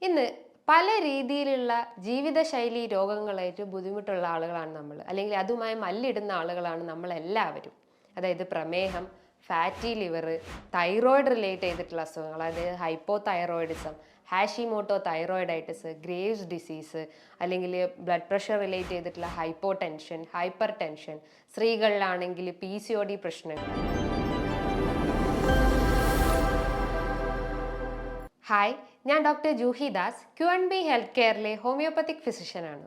ഇന്ന് പല രീതിയിലുള്ള ജീവിതശൈലി രോഗങ്ങളായിട്ട് ബുദ്ധിമുട്ടുള്ള ആളുകളാണ് നമ്മൾ, അല്ലെങ്കിൽ അതുമായി മല്ലിടുന്ന ആളുകളാണ് നമ്മളെല്ലാവരും. അതായത് പ്രമേഹം, ഫാറ്റി ലിവർ, തൈറോയിഡ് റിലേറ്റ് ചെയ്തിട്ടുള്ള അസുഖങ്ങൾ, അതായത് hypothyroidism, Hashimoto thyroiditis, Graves disease, അല്ലെങ്കിൽ ബ്ലഡ് പ്രഷർ റിലേറ്റ് ചെയ്തിട്ടുള്ള ഹൈപ്പോ ടെൻഷൻ, ഹൈപ്പർ ടെൻഷൻ, സ്ത്രീകളിലാണെങ്കിൽ PCOD പ്രശ്നങ്ങൾ. ഹായ്, ഞാൻ doctor Juhi Das, QNB health കെയറിലെ ഹോമിയോപ്പത്തിക് ഫിസിഷ്യനാണ്.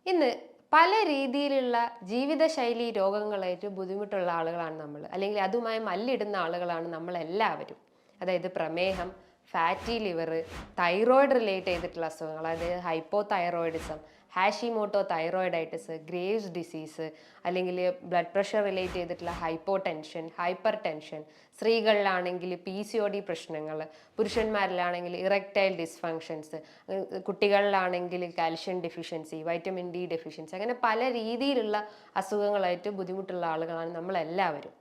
ഇന്ന് പല രീതിയിലുള്ള ജീവിതശൈലി രോഗങ്ങളായിട്ട് ബുദ്ധിമുട്ടുള്ള ആളുകളാണ് നമ്മൾ, അല്ലെങ്കിൽ അതുമായി മല്ലിടുന്ന ആളുകളാണ് നമ്മളെല്ലാവരും. അതായത് പ്രമേഹം, ഫാറ്റി ലിവർ, തൈറോയിഡ് റിലേറ്റ് ചെയ്തിട്ടുള്ള അസുഖങ്ങൾ, അതായത് hypothyroidism, Hashimoto thyroiditis, Graves disease, അല്ലെങ്കിൽ ബ്ലഡ് പ്രഷർ റിലേറ്റ് ചെയ്തിട്ടുള്ള ഹൈപ്പോ ടെൻഷൻ, ഹൈപ്പർ ടെൻഷൻ, സ്ത്രീകളിലാണെങ്കിൽ PCOD പ്രശ്നങ്ങൾ, പുരുഷന്മാരിലാണെങ്കിൽ ഇറക്ടൈൽ ഡിസ്ഫങ്ഷൻസ്, കുട്ടികളിലാണെങ്കിൽ calcium deficiency, vitamin D deficiency, അങ്ങനെ പല രീതിയിലുള്ള അസുഖങ്ങളായിട്ട് ബുദ്ധിമുട്ടുള്ള ആളുകളാണ് നമ്മളെല്ലാവരും.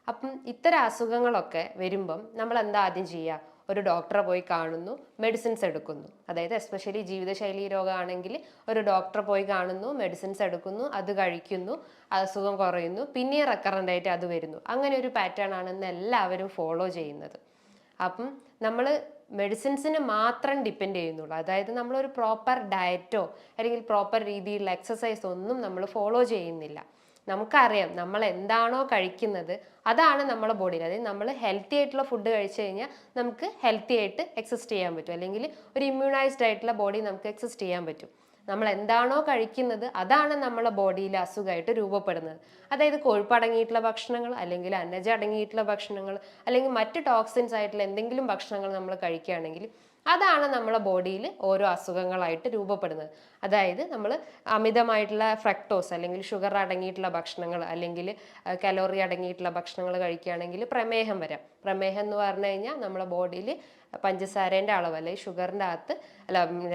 അപ്പം ഇത്തരം അസുഖങ്ങളൊക്കെ വരുമ്പം നമ്മൾ എന്താ ആദ്യം ചെയ്യുക? ഒരു ഡോക്ടറെ പോയി കാണുന്നു, മെഡിസിൻസ് എടുക്കുന്നു. അതായത് എസ്പെഷ്യലി ജീവിതശൈലി രോഗമാണെങ്കിൽ ഒരു ഡോക്ടറെ പോയി കാണുന്നു, മെഡിസിൻസ് എടുക്കുന്നു, അത് കഴിക്കുന്നു, അസുഖം കുറയുന്നു, പിന്നെ റെക്കറൻ്റ് ആയിട്ട് അത് വരുന്നു. അങ്ങനെ ഒരു പാറ്റേൺ ആണെന്ന് എല്ലാവരും ഫോളോ ചെയ്യുന്നത്. അപ്പം നമ്മൾ മെഡിസിൻസിന് മാത്രം ഡിപ്പെൻഡ് ചെയ്യുന്നുള്ളൂ. അതായത് നമ്മളൊരു പ്രോപ്പർ ഡയറ്റോ അല്ലെങ്കിൽ പ്രോപ്പർ രീതിയിലുള്ള എക്സസൈസോ ഒന്നും നമ്മൾ ഫോളോ ചെയ്യുന്നില്ല. നമുക്കറിയാം നമ്മൾ എന്താണോ കഴിക്കുന്നത് അതാണ് നമ്മുടെ ബോഡിയിൽ. അതായത് നമ്മൾ ഹെൽത്തി ആയിട്ടുള്ള ഫുഡ് കഴിച്ചു കഴിഞ്ഞാൽ നമുക്ക് ഹെൽത്തി ആയിട്ട് എക്സിസ്റ്റ് ചെയ്യാൻ പറ്റും, അല്ലെങ്കിൽ ഒരു ഇമ്മ്യൂണൈസ്ഡ് ആയിട്ടുള്ള ബോഡി നമുക്ക് എക്സിസ്റ്റ് ചെയ്യാൻ പറ്റും. നമ്മൾ എന്താണോ കഴിക്കുന്നത് അതാണ് നമ്മുടെ ബോഡിയിൽ അസുഖമായിട്ട് രൂപപ്പെടുന്നത്. അതായത് കൊഴുപ്പ് അടങ്ങിയിട്ടുള്ള ഭക്ഷണങ്ങൾ, അല്ലെങ്കിൽ അന്നജം അടങ്ങിയിട്ടുള്ള ഭക്ഷണങ്ങൾ, അല്ലെങ്കിൽ മറ്റ് ടോക്സിൻസ് ആയിട്ടുള്ള എന്തെങ്കിലും ഭക്ഷണങ്ങൾ നമ്മൾ കഴിക്കുകയാണെങ്കിൽ അതാണ് നമ്മുടെ ബോഡിയിൽ ഓരോ അസുഖങ്ങളായിട്ട് രൂപപ്പെടുന്നത്. അതായത് നമ്മൾ അമിതമായിട്ടുള്ള ഫ്രക്ടോസ് അല്ലെങ്കിൽ ഷുഗർ അടങ്ങിയിട്ടുള്ള ഭക്ഷണങ്ങൾ, അല്ലെങ്കിൽ കലോറി അടങ്ങിയിട്ടുള്ള ഭക്ഷണങ്ങൾ കഴിക്കുകയാണെങ്കിൽ പ്രമേഹം വരാം. പ്രമേഹം എന്ന് പറഞ്ഞു കഴിഞ്ഞാൽ നമ്മുടെ ബോഡിയിൽ പഞ്ചസാരേൻ്റെ അളവ്, അല്ലെങ്കിൽ ഷുഗറിൻ്റെ അകത്ത്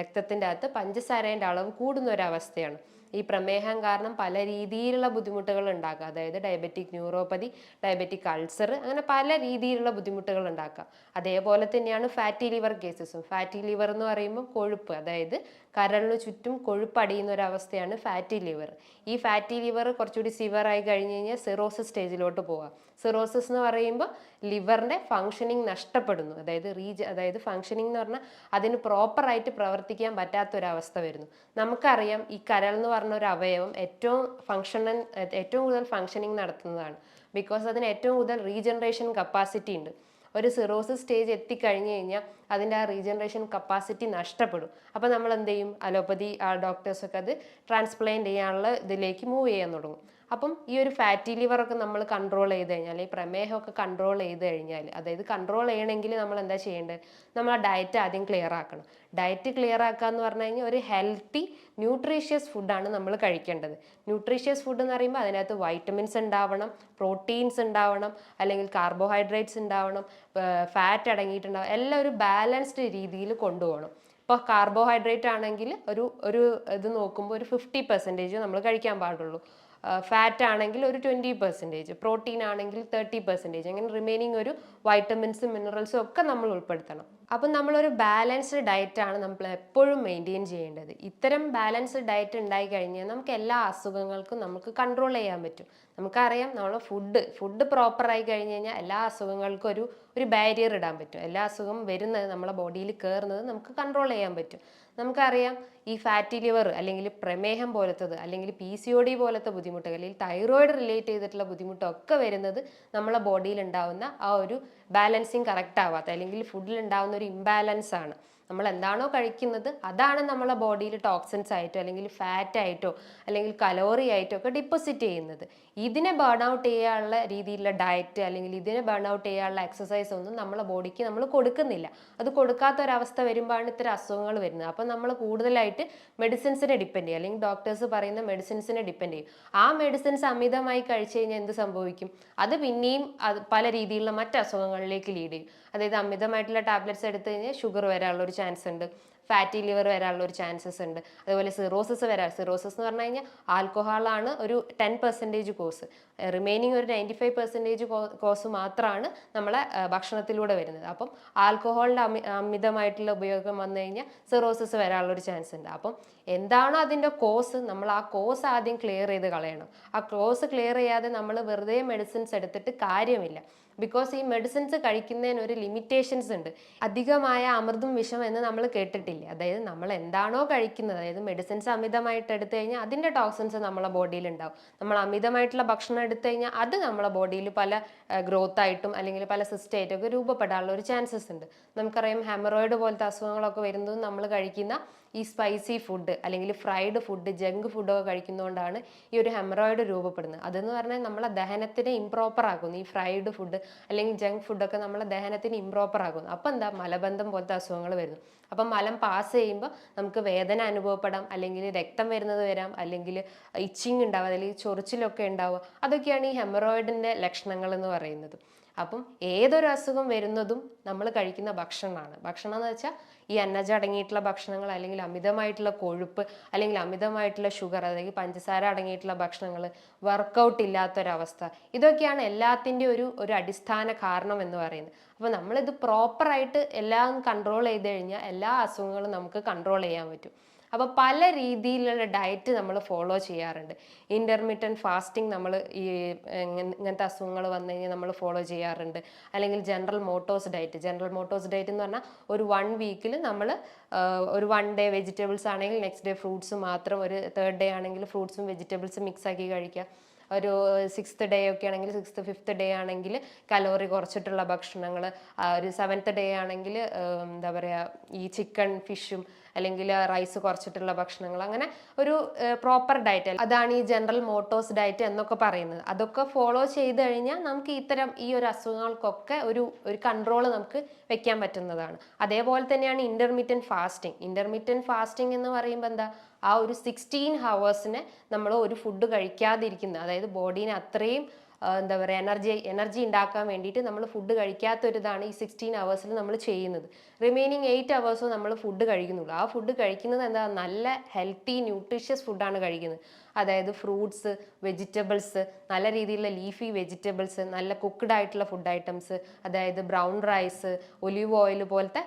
രക്തത്തിൻ്റെ അകത്ത് പഞ്ചസാരേൻ്റെ അളവ് കൂടുന്ന ഒരവസ്ഥയാണ്. ഈ പ്രമേഹം കാരണം പല രീതിയിലുള്ള ബുദ്ധിമുട്ടുകൾ ഉണ്ടാക്കുക. അതായത് ഡയബറ്റിക് ന്യൂറോപ്പതി, ഡയബറ്റിക് അൾസർ, അങ്ങനെ പല രീതിയിലുള്ള ബുദ്ധിമുട്ടുകൾ ഉണ്ടാക്കുക. അതേപോലെ തന്നെയാണ് ഫാറ്റി ലിവർ കേസസും. ഫാറ്റി ലിവർ എന്ന് പറയുമ്പോൾ കൊഴുപ്പ്, അതായത് കരളിന് ചുറ്റും കൊഴുപ്പ് അടിയുന്ന ഒരവസ്ഥയാണ് ഫാറ്റി ലിവർ. ഈ ഫാറ്റി ലിവർ കുറച്ചുകൂടി സിവിയർ ആയി കഴിഞ്ഞ് കഴിഞ്ഞാൽ സിറോസിസ് സ്റ്റേജിലോട്ട് പോകാം. സിറോസിസ് എന്ന് പറയുമ്പോൾ ലിവറിൻ്റെ ഫങ്ഷനിങ് നഷ്ടപ്പെടുന്നു. അതായത് ഫങ്ഷനിങ് എന്ന് പറഞ്ഞാൽ അതിന് പ്രോപ്പറായിട്ട് പ്രവർത്തിക്കാൻ പറ്റാത്തൊരവസ്ഥ വരുന്നു. നമുക്കറിയാം ഈ കരൾ എന്ന് പറഞ്ഞ ഒരു അവയവം ഏറ്റവും കൂടുതൽ ഫങ്ഷനിങ് നടത്തുന്നതാണ്. ബിക്കോസ് അതിന് ഏറ്റവും കൂടുതൽ റീജനറേഷൻ കപ്പാസിറ്റി ഉണ്ട്. ഒരു സിറോസിസ് സ്റ്റേജ് എത്തിക്കഴിഞ്ഞ് കഴിഞ്ഞാൽ അതിൻ്റെ ആ റീജനറേഷൻ കപ്പാസിറ്റി നഷ്ടപ്പെടും. അപ്പോൾ നമ്മൾ എന്ത് ചെയ്യും? അലോപ്പതി ഡോക്ടേഴ്സൊക്കെ അത് ട്രാൻസ്പ്ലാന്റ് ചെയ്യാനുള്ള ഇതിലേക്ക് മൂവ് ചെയ്യാൻ തുടങ്ങും. അപ്പം ഈ ഒരു ഫാറ്റി ലിവറൊക്കെ നമ്മൾ കൺട്രോൾ ചെയ്ത് കഴിഞ്ഞാൽ, ഈ പ്രമേഹമൊക്കെ കൺട്രോൾ ചെയ്ത് കഴിഞ്ഞാൽ, അതായത് കൺട്രോൾ ചെയ്യണമെങ്കിൽ നമ്മൾ എന്താ ചെയ്യേണ്ടത്? നമ്മൾ ആ ഡയറ്റ് ആദ്യം ക്ലിയർ ആക്കണം. ഡയറ്റ് ക്ലിയർ ആക്കുക എന്ന് പറഞ്ഞു കഴിഞ്ഞാൽ ഒരു ഹെൽത്തി ന്യൂട്രീഷ്യസ് ഫുഡാണ് നമ്മൾ കഴിക്കേണ്ടത്. ന്യൂട്രീഷ്യസ് ഫുഡ് എന്ന് പറയുമ്പോൾ അതിനകത്ത് വൈറ്റമിൻസ് ഉണ്ടാവണം, പ്രോട്ടീൻസ് ഉണ്ടാവണം, അല്ലെങ്കിൽ കാർബോഹൈഡ്രേറ്റ്സ് ഉണ്ടാവണം, ഫാറ്റ് അടങ്ങിയിട്ടുണ്ടാവും, എല്ലാം ഒരു ബാലൻസ്ഡ് രീതിയിൽ കൊണ്ടുപോകണം. ഇപ്പോൾ കാർബോഹൈഡ്രേറ്റ് ആണെങ്കിൽ ഒരു ഇത് നോക്കുമ്പോൾ ഒരു 50% നമ്മൾ കഴിക്കാൻ പാടുള്ളൂ. ഫാറ്റ് ആണെങ്കിൽ ഒരു 20%, പ്രോട്ടീൻ ആണെങ്കിൽ 30%, അങ്ങനെ റിമൈനിങ് ഒരു വൈറ്റമിൻസും മിനറൽസും ഒക്കെ നമ്മൾ ഉൾപ്പെടുത്തണം. അപ്പം നമ്മളൊരു ബാലൻസ്ഡ് ഡയറ്റാണ് നമ്മൾ എപ്പോഴും മെയിൻറ്റെയിൻ ചെയ്യേണ്ടത്. ഇത്തരം ബാലൻസ്ഡ് ഡയറ്റ് ഉണ്ടായി കഴിഞ്ഞാൽ നമുക്ക് എല്ലാ അസുഖങ്ങൾക്കും നമുക്ക് കൺട്രോൾ ചെയ്യാൻ പറ്റും. നമുക്കറിയാം നമ്മളെ ഫുഡ് പ്രോപ്പറായി കഴിഞ്ഞ് കഴിഞ്ഞാൽ എല്ലാ അസുഖങ്ങൾക്കും ഒരു ബാരിയർ ഇടാൻ പറ്റും. എല്ലാ അസുഖം വരുന്നത് നമ്മളെ ബോഡിയിൽ കയറുന്നത് നമുക്ക് കൺട്രോൾ ചെയ്യാൻ പറ്റും. നമുക്കറിയാം ഈ ഫാറ്റി ലിവർ, അല്ലെങ്കിൽ പ്രമേഹം പോലത്തത്, അല്ലെങ്കിൽ PCOD പോലത്തെ ബുദ്ധിമുട്ടുകൾ, അല്ലെങ്കിൽ തൈറോയിഡ് റിലേറ്റ് ചെയ്തിട്ടുള്ള ബുദ്ധിമുട്ടൊക്കെ വരുന്നത് നമ്മളെ ബോഡിയിൽ ഉണ്ടാവുന്ന ആ ഒരു ബാലൻസിങ് കറക്റ്റ് ആവാത്ത, അല്ലെങ്കിൽ ഫുഡിൽ ഉണ്ടാവുന്ന ഒരു ഇംബാലൻസ് ആണ്. നമ്മൾ എന്താണോ കഴിക്കുന്നത് അതാണ് നമ്മളെ ബോഡിയിൽ ടോക്സിൻസ് ആയിട്ടോ, അല്ലെങ്കിൽ ഫാറ്റ് ആയിട്ടോ, അല്ലെങ്കിൽ കലോറി ആയിട്ടോ ഒക്കെ ഡിപ്പോസിറ്റ് ചെയ്യുന്നത്. ഇതിനെ ബേൺ ഔട്ട് ചെയ്യാനുള്ള രീതിയിലുള്ള ഡയറ്റ്, അല്ലെങ്കിൽ ഇതിനെ ബേൺ ഔട്ട് ചെയ്യാനുള്ള എക്സസൈസ് ഒന്നും നമ്മളെ ബോഡിക്ക് നമ്മൾ കൊടുക്കുന്നില്ല. അത് കൊടുക്കാത്തൊരവസ്ഥ വരുമ്പോഴാണ് ഇത്തരം അസുഖങ്ങൾ വരുന്നത്. അപ്പം നമ്മൾ കൂടുതലായിട്ട് മെഡിസിൻസിനെ ഡിപ്പെൻഡ് ചെയ്യും, അല്ലെങ്കിൽ ഡോക്ടേഴ്സ് പറയുന്ന മെഡിസിൻസിനെ ഡിപ്പെൻഡ് ചെയ്യും. ആ മെഡിസിൻസ് അമിതമായി കഴിച്ചു കഴിഞ്ഞാൽ എന്ത് സംഭവിക്കും? അത് പിന്നെയും പല രീതിയിലുള്ള മറ്റ് അസുഖങ്ങളിലേക്ക് ലീഡ് ചെയ്യും. അതായത് അമിതമായിട്ടുള്ള ടാബ്ലറ്റ്സ് എടുത്തു കഴിഞ്ഞാൽ ഷുഗർ വരാനുള്ള ഒരു ഒരു ചാൻസ് ഉണ്ട്, ഫാറ്റി ലിവർ വരാനുള്ള ഒരു ചാൻസസ് ഉണ്ട്, അതുപോലെ സിറോസിസ് സിറോസിസ് എന്ന് പറഞ്ഞു കഴിഞ്ഞാൽ ആൽക്കഹോളാണ് ഒരു 10% കോസ്, റിമൈനിങ് ഒരു 95% കോസ് മാത്രമാണ് നമ്മളെ ഭക്ഷണത്തിലൂടെ വരുന്നത്. അപ്പം ആൽക്കഹോളിൻ്റെ അമിതമായിട്ടുള്ള ഉപയോഗം വന്നു കഴിഞ്ഞാൽ സിറോസിസ് വരാനുള്ള ഒരു ചാൻസ് ഉണ്ട്. അപ്പം എന്താണോ അതിൻ്റെ കോസ്, നമ്മൾ ആ കോസ് ആദ്യം ക്ലിയർ ചെയ്ത് കളയണം. ആ കോസ് ക്ലിയർ ചെയ്യാതെ നമ്മൾ വെറുതെ മെഡിസിൻസ് എടുത്തിട്ട് കാര്യമില്ല. ബിക്കോസ് ഈ മെഡിസിൻസ് കഴിക്കുന്നതിന് ഒരു ലിമിറ്റേഷൻസ് ഉണ്ട്. അധികമായ അമൃതും വിഷം എന്ന് നമ്മൾ കേട്ടിട്ടില്ലേ? അതായത് നമ്മൾ എന്താണോ കഴിക്കുന്നത്, അതായത് മെഡിസിൻസ് അമിതമായിട്ട് എടുത്തു കഴിഞ്ഞാൽ അതിൻ്റെ ടോക്സിൻസ് നമ്മളെ ബോഡിയിൽ ഉണ്ടാവും. നമ്മൾ അമിതമായിട്ടുള്ള ഭക്ഷണം എടുത്തു കഴിഞ്ഞാൽ അത് നമ്മളെ ബോഡിയിൽ പല ഗ്രോത്ത് ആയിട്ടും അല്ലെങ്കിൽ പല സിസ്റ്റായിട്ടും ഒക്കെ രൂപപ്പെടാനുള്ള ഒരു ചാൻസസ് ഉണ്ട്. നമുക്കറിയാം ഹെമറോയിഡ് പോലത്തെ അസുഖങ്ങളൊക്കെ വരുന്നത് നമ്മൾ കഴിക്കുന്ന ഈ സ്പൈസി ഫുഡ് അല്ലെങ്കിൽ ഫ്രൈഡ് ഫുഡ്, ജങ്ക് ഫുഡൊക്കെ കഴിക്കുന്നതുകൊണ്ടാണ് ഈ ഒരു ഹെമറോയിഡ് രൂപപ്പെടുന്നത്. അതെന്ന് പറഞ്ഞാൽ നമ്മളെ ദഹനത്തിനെ ഇംപ്രോപ്പർ ആക്കുന്നു. ഈ ഫ്രൈഡ് ഫുഡ് അല്ലെങ്കിൽ ജങ്ക് ഫുഡൊക്കെ നമ്മളെ ദഹനത്തിന് ഇംപ്രോപ്പർ ആക്കുന്നു. അപ്പം എന്താ, മലബന്ധം പോലത്തെ അസുഖങ്ങൾ വരുന്നു. അപ്പം മലം പാസ് ചെയ്യുമ്പോൾ നമുക്ക് വേദന അനുഭവപ്പെടാം, അല്ലെങ്കിൽ രക്തം വരുന്നത് വരാം, അല്ലെങ്കിൽ ഇച്ചിങ് ഉണ്ടാവുക, അല്ലെങ്കിൽ ചൊറിച്ചിലൊക്കെ ഉണ്ടാവുക. അതൊക്കെയാണ് ഈ ഹെമറോയിഡിൻ്റെ ലക്ഷണങ്ങൾ എന്ന് പറയുന്നത്. അപ്പം ഏതൊരു അസുഖം വരുന്നതും നമ്മൾ കഴിക്കുന്ന ഭക്ഷണമാണ്. ഭക്ഷണം എന്ന് വെച്ചാൽ ഈ അന്നജം അടങ്ങിയിട്ടുള്ള ഭക്ഷണങ്ങൾ, അല്ലെങ്കിൽ അമിതമായിട്ടുള്ള കൊഴുപ്പ്, അല്ലെങ്കിൽ അമിതമായിട്ടുള്ള ഷുഗർ, അതായത് പഞ്ചസാര അടങ്ങിയിട്ടുള്ള ഭക്ഷണങ്ങൾ, വർക്കൗട്ട് ഇല്ലാത്തൊരവസ്ഥ, ഇതൊക്കെയാണ് എല്ലാത്തിൻ്റെ ഒരു അടിസ്ഥാന കാരണം എന്ന് പറയുന്നത്. അപ്പോൾ നമ്മളിത് പ്രോപ്പറായിട്ട് എല്ലാം കൺട്രോൾ ചെയ്ത് കഴിഞ്ഞാൽ എല്ലാ അസുഖങ്ങളും നമുക്ക് കൺട്രോൾ ചെയ്യാൻ പറ്റും. അപ്പോൾ പല രീതിയിലുള്ള ഡയറ്റ് നമ്മൾ ഫോളോ ചെയ്യാറുണ്ട്. ഇൻ്റർമീഡിയൻറ്റ് ഫാസ്റ്റിംഗ് നമ്മൾ ഈ ഇങ്ങനത്തെ അസുഖങ്ങൾ വന്നു കഴിഞ്ഞാൽ നമ്മൾ ഫോളോ ചെയ്യാറുണ്ട്. അല്ലെങ്കിൽ ജനറൽ മോട്ടോഴ്സ് ഡയറ്റ് എന്ന് പറഞ്ഞാൽ ഒരു 1 വീക്കിൽ നമ്മൾ ഒരു 1 ഡേ വെജിറ്റബിൾസ് ആണെങ്കിൽ നെക്സ്റ്റ് ഡേ ഫ്രൂട്ട്സ് മാത്രം, ഒരു 3rd ഡേ ആണെങ്കിൽ ഫ്രൂട്ട്സും വെജിറ്റബിൾസും മിക്സ് ആക്കി കഴിക്കുക. ഒരു 6th ഡേ ഒക്കെ ആണെങ്കിൽ 6th 5th ഡേ ആണെങ്കിൽ കലോറി കുറച്ചിട്ടുള്ള ഭക്ഷണങ്ങൾ, ഒരു 7th ഡേ ആണെങ്കിൽ എന്താ പറയുക, ഈ ചിക്കൻ ഫിഷും അല്ലെങ്കിൽ റൈസ് കുറച്ചിട്ടുള്ള ഭക്ഷണങ്ങൾ, അങ്ങനെ ഒരു പ്രോപ്പർ ഡയറ്റ്, അതാണ് ഈ ജനറൽ മോട്ടോഴ്സ് ഡയറ്റ് എന്നൊക്കെ പറയുന്നത്. അതൊക്കെ ഫോളോ ചെയ്ത് കഴിഞ്ഞാൽ നമുക്ക് ഈ ഒരു അസുഖങ്ങൾക്കൊക്കെ ഒരു കൺട്രോൾ നമുക്ക് വെക്കാൻ പറ്റുന്നതാണ്. അതേപോലെ തന്നെയാണ് ഇന്റർമീഡിയൻറ്റ് ഫാസ്റ്റിംഗ് എന്ന് പറയുമ്പോൾ എന്താ, ആ ഒരു 16 ഹവേഴ്സിന് നമ്മൾ ഒരു ഫുഡ് കഴിക്കാതിരിക്കുന്നത്, അതായത് ബോഡീനെ അത്രയും എന്താ പറയുക എനർജി ഉണ്ടാക്കാൻ വേണ്ടിയിട്ട് നമ്മൾ ഫുഡ് കഴിക്കാത്തൊരിതാണ് ഈ 16 ഹവേഴ്സിൽ നമ്മൾ ചെയ്യുന്നത്. റിമൈനിങ് 8 ഹവേഴ്സും നമ്മൾ ഫുഡ് കഴിക്കുന്നുള്ളൂ. ആ ഫുഡ് കഴിക്കുന്നത് എന്താ, നല്ല ഹെൽത്തി ന്യൂട്രീഷ്യസ് ഫുഡാണ് കഴിക്കുന്നത്. അതായത് ഫ്രൂട്ട്സ്, വെജിറ്റബിൾസ്, നല്ല രീതിയിലുള്ള ലീഫി വെജിറ്റബിൾസ്, നല്ല കുക്ക്ഡ് ആയിട്ടുള്ള ഫുഡ് ഐറ്റംസ്, അതായത് ബ്രൗൺ റൈസ്, ഒലിവ് ഓയിൽ പോലത്തെ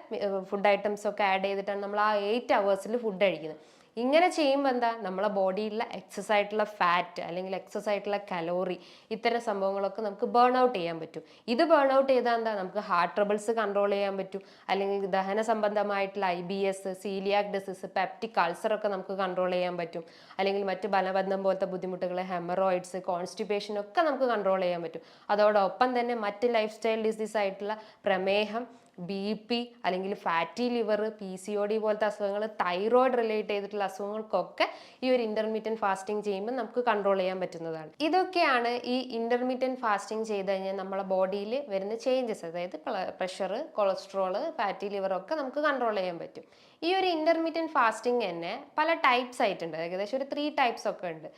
ഫുഡ് ഐറ്റംസ് ഒക്കെ ആഡ് ചെയ്തിട്ടാണ് നമ്മൾ ആ 8 ഹവേഴ്സിൽ ഫുഡ് കഴിക്കുന്നത്. ഇങ്ങനെ ചെയ്യുമ്പോൾ എന്താ, നമ്മളെ ബോഡിയിലുള്ള എക്സസ് ആയിട്ടുള്ള ഫാറ്റ് അല്ലെങ്കിൽ എക്സസ് ആയിട്ടുള്ള കലോറി, ഇത്തരം സംഭവങ്ങളൊക്കെ നമുക്ക് ബേൺ ഔട്ട് ചെയ്യാൻ പറ്റും. ഇത് ബേൺ ഔട്ട് ചെയ്താൽ എന്താ, നമുക്ക് ഹാർട്ട് ട്രബിൾസ് കൺട്രോൾ ചെയ്യാൻ പറ്റും, അല്ലെങ്കിൽ ദഹന സംബന്ധമായിട്ടുള്ള IBS, coeliac disease, peptic ulcer ഒക്കെ നമുക്ക് കൺട്രോൾ ചെയ്യാൻ പറ്റും. അല്ലെങ്കിൽ മറ്റ് മലബന്ധം പോലത്തെ ബുദ്ധിമുട്ടുകൾ, ഹെമറോയിഡ്സ്, കോൺസ്റ്റിപ്പേഷൻ ഒക്കെ നമുക്ക് കൺട്രോൾ ചെയ്യാൻ പറ്റും. അതോടൊപ്പം തന്നെ മറ്റ് ലൈഫ് സ്റ്റൈൽ ഡിസീസ് ആയിട്ടുള്ള പ്രമേഹം, BP, അല്ലെങ്കിൽ ഫാറ്റി ലിവർ, PCOD പോലത്തെ അസുഖങ്ങൾ, തൈറോയിഡ് റിലേറ്റ് ചെയ്തിട്ടുള്ള അസുഖങ്ങൾക്കൊക്കെ ഈ ഒരു ഇൻ്റർമീഡിയൻറ്റ് ഫാസ്റ്റിംഗ് ചെയ്യുമ്പോൾ നമുക്ക് കൺട്രോൾ ചെയ്യാൻ പറ്റുന്നതാണ്. ഇതൊക്കെയാണ് ഈ ഇൻ്റർമീഡിയൻറ്റ് ഫാസ്റ്റിംഗ് ചെയ്ത് കഴിഞ്ഞാൽ നമ്മളെ ബോഡിയിൽ വരുന്ന ചേഞ്ചസ്, അതായത് പ്രഷർ, കൊളസ്ട്രോൾ, ഫാറ്റി ലിവർ ഒക്കെ നമുക്ക് കൺട്രോൾ ചെയ്യാൻ പറ്റും. ഈ ഒരു ഇൻ്റർമീഡിയൻറ്റ് ഫാസ്റ്റിംഗ് തന്നെ പല ടൈപ്സ് ആയിട്ടുണ്ട്, ഏകദേശം ഒരു 3 ടൈപ്സ് ഒക്കെ ഉണ്ട്.